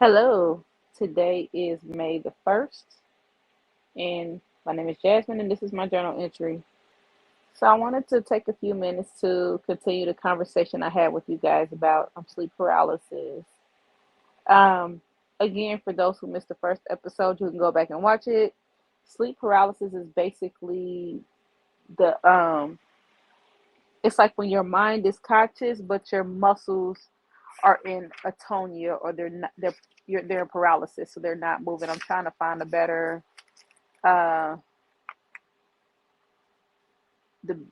Hello, today is May the 1st, and my name is Jasmine, and this is my journal entry. So, I wanted to take a few minutes to continue the conversation I had with you guys about sleep paralysis. Um, Again, for those who missed the first episode, you can go back and watch it. Sleep paralysis is basically the it's like when your mind is conscious, but your muscles are in atonia, or they're not, they're in paralysis, so they're not moving. I'm trying to find uh,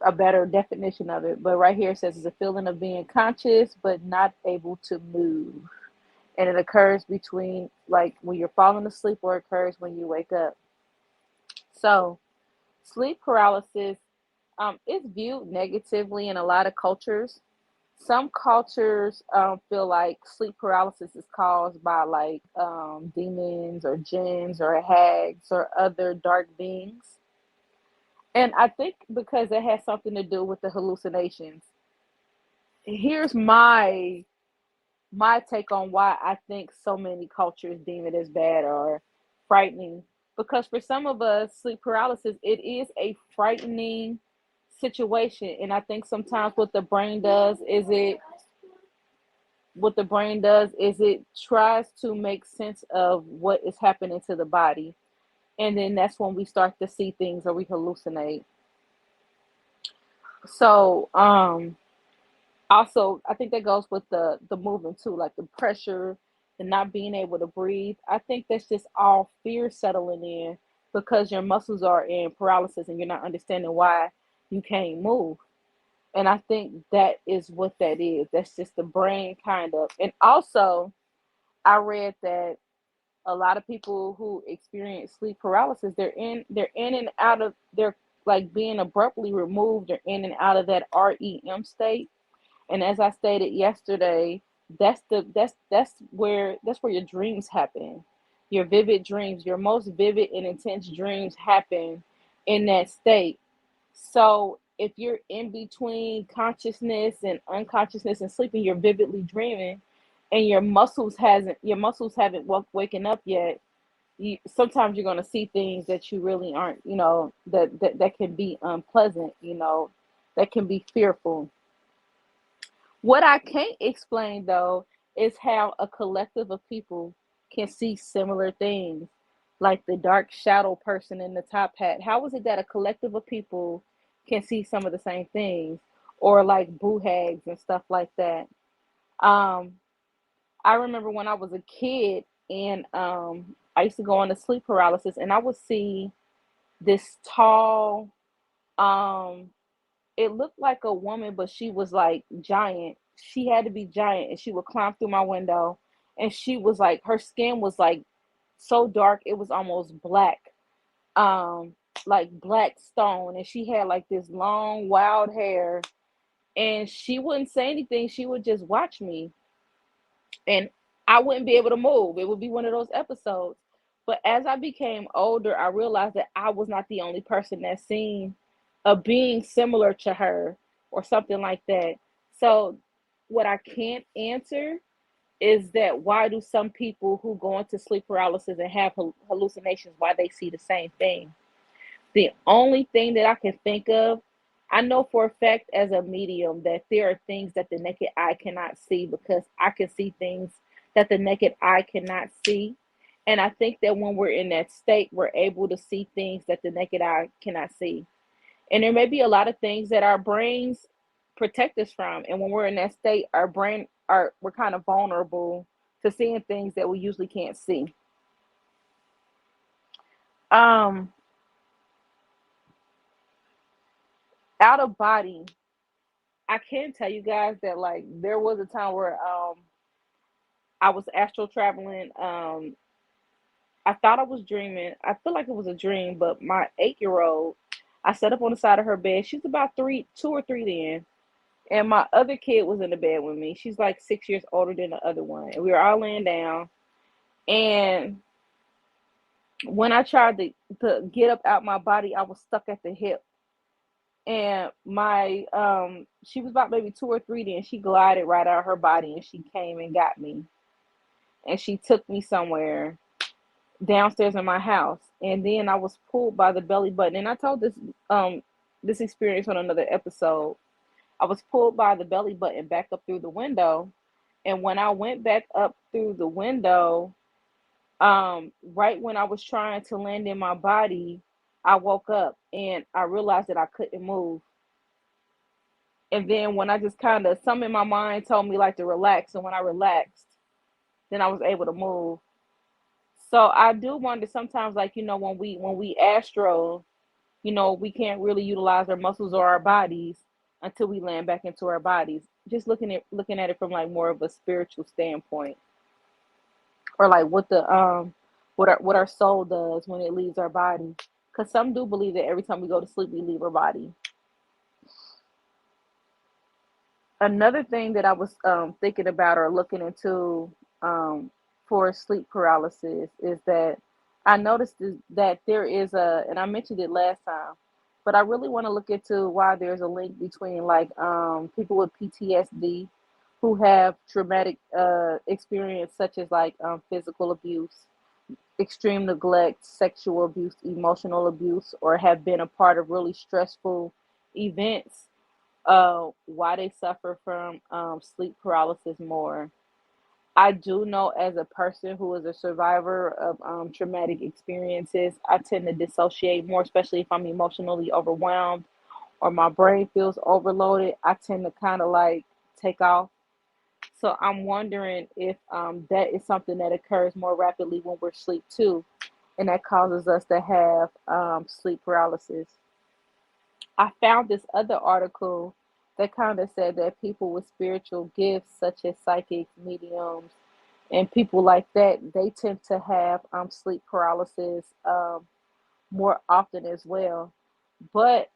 a better definition of it, but right here it says it's a feeling of being conscious but not able to move, and it occurs between like when you're falling asleep or occurs when you wake up. So sleep paralysis is viewed negatively in a lot of cultures. Some cultures feel like sleep paralysis is caused by like demons or jinns or hags or other dark beings. And I think because it has something to do with the hallucinations. Here's my take on why I think so many cultures deem it as bad or frightening. Because for some of us, sleep paralysis, it is a frightening situation. And I think sometimes what the brain does is it tries to make sense of what is happening to the body. And then that's when we start to see things or we hallucinate. So also, I think that goes with the movement too, like the pressure, the not being able to breathe. I think that's just all fear settling in because your muscles are in paralysis and you're not understanding why you can't move. And I think that is what that is. That's just the brain kind of. And also, I read that a lot of people who experience sleep paralysis, they're in and out of, they're like being abruptly removed. They're in and out of that REM state. And as I stated yesterday, that's where your dreams happen. Your vivid dreams, your most vivid and intense dreams happen in that state. So if you're in between consciousness and unconsciousness and sleeping, you're vividly dreaming, and your muscles haven't waken up yet. Sometimes you're gonna see things that you really aren't, that can be unpleasant, that can be fearful. What I can't explain though is how a collective of people can see similar things, like the dark shadow person in the top hat. How is it that a collective of people can see some of the same things, or like boo hags and stuff like that? Um, I remember when I was a kid, and I used to go on to sleep paralysis, and I would see this tall, um, it looked like a woman, but she was like giant. She had to be giant, and she would climb through my window. And she was like, her skin was like so dark, it was almost black, um, like black stone. And she had like this long, wild hair. And she wouldn't say anything. She would just watch me, and I wouldn't be able to move. It would be one of those episodes. But as I became older, I realized that I was not the only person that seen a being similar to her or something like that. So, what I can't answer is that why do some people who go into sleep paralysis and have hallucinations, why they see the same thing? The only thing that I can think of, I know for a fact as a medium that there are things that the naked eye cannot see, because I can see things that the naked eye cannot see. And I think that when we're in that state, we're able to see things that the naked eye cannot see. And there may be a lot of things that our brains protect us from. And when we're in that state, we're kind of vulnerable to seeing things that we usually can't see. Um, Out of body, I can tell you guys that like there was a time where I was astral traveling. I thought I was dreaming. I feel like it was a dream, but my 8 year old, I sat up on the side of her bed. She's about 2 or 3 then. And my other kid was in the bed with me. She's like 6 years older than the other one. And we were all laying down. And when I tried to get up out my body, I was stuck at the hip. And my she was about maybe 2 or 3 then. She glided right out of her body and she came and got me. and she took me somewhere downstairs in my house, and then I was pulled by the belly button. And I told this experience on another episode. I was pulled by the belly button back up through the window, and when I went back up through the window, right when I was trying to land in my body, I woke up and I realized that I couldn't move. And then when I just kind of, some in my mind told me like to relax, and when I relaxed, then I was able to move. So I do wonder sometimes, like, when we astro, we can't really utilize our muscles or our bodies until we land back into our bodies. Just looking at it from like more of a spiritual standpoint, or like what our soul does when it leaves our body. Because some do believe that every time we go to sleep, we leave our body. Another thing that I was thinking about or looking into, um, for sleep paralysis is that I noticed that there is and I mentioned it last time, but I really want to look into why there's a link between like people with PTSD who have traumatic experience such as like physical abuse, extreme neglect, sexual abuse, emotional abuse, or have been a part of really stressful events, why they suffer from sleep paralysis more. I do know, as a person who is a survivor of traumatic experiences, I tend to dissociate more, especially if I'm emotionally overwhelmed or my brain feels overloaded. I tend to kind of like take off. So I'm wondering if that is something that occurs more rapidly when we're asleep too, and that causes us to have sleep paralysis. I found this other article that kind of said that people with spiritual gifts, such as psychics, mediums, and people like that, they tend to have sleep paralysis more often as well. But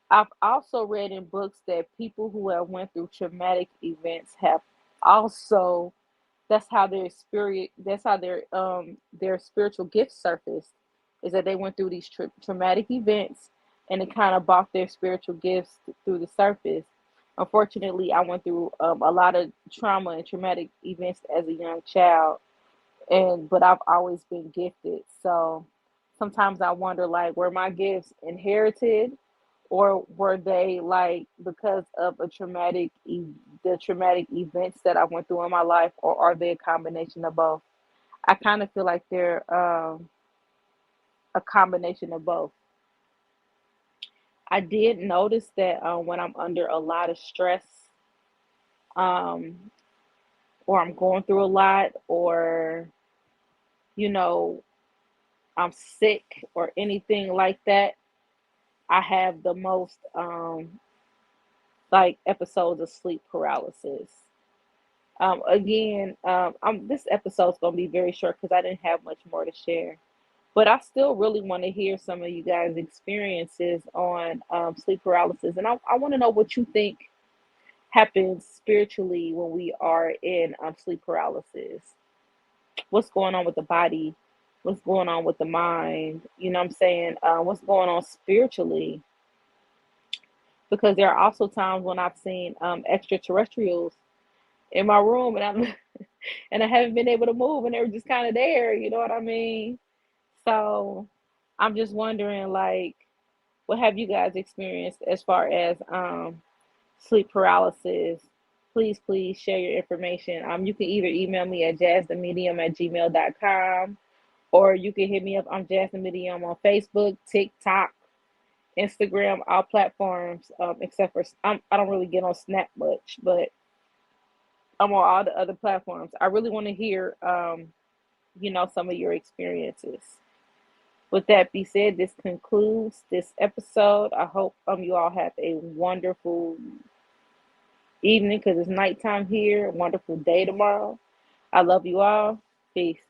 I've also read in books that people who have went through traumatic events have also, that's how their spiritual gifts surfaced, is that they went through these traumatic events, and it kind of brought their spiritual gifts through the surface. Unfortunately, I went through a lot of trauma and traumatic events as a young child, and but I've always been gifted. So sometimes I wonder, like, were my gifts inherited, or were they like because of the traumatic events that I went through in my life, or are they a combination of both? I kind of feel like they're a combination of both. I did notice that when I'm under a lot of stress, um, or I'm going through a lot, or you know I'm sick or anything like that, I have the most like episodes of sleep paralysis. Again, this episode's gonna be very short because I didn't have much more to share. But I still really want to hear some of you guys' experiences on sleep paralysis, and I want to know what you think happens spiritually when we are in sleep paralysis. What's going on with the body? What's going on with the mind? You know what I'm saying? What's going on spiritually? Because there are also times when I've seen extraterrestrials in my room, and I'm and I haven't been able to move, and they were just kind of there. You know what I mean? So I'm just wondering, like, what have you guys experienced as far as sleep paralysis? Please share your information. You can either email me at jazzthemedium@gmail.com, or you can hit me up. I'm Jazz the Medium on Facebook, TikTok, Instagram, all platforms, except for I don't really get on Snap much, but I'm on all the other platforms. I really want to hear, some of your experiences. With that being said, this concludes this episode. I hope you all have a wonderful evening because it's nighttime here. A wonderful day tomorrow. I love you all. Peace.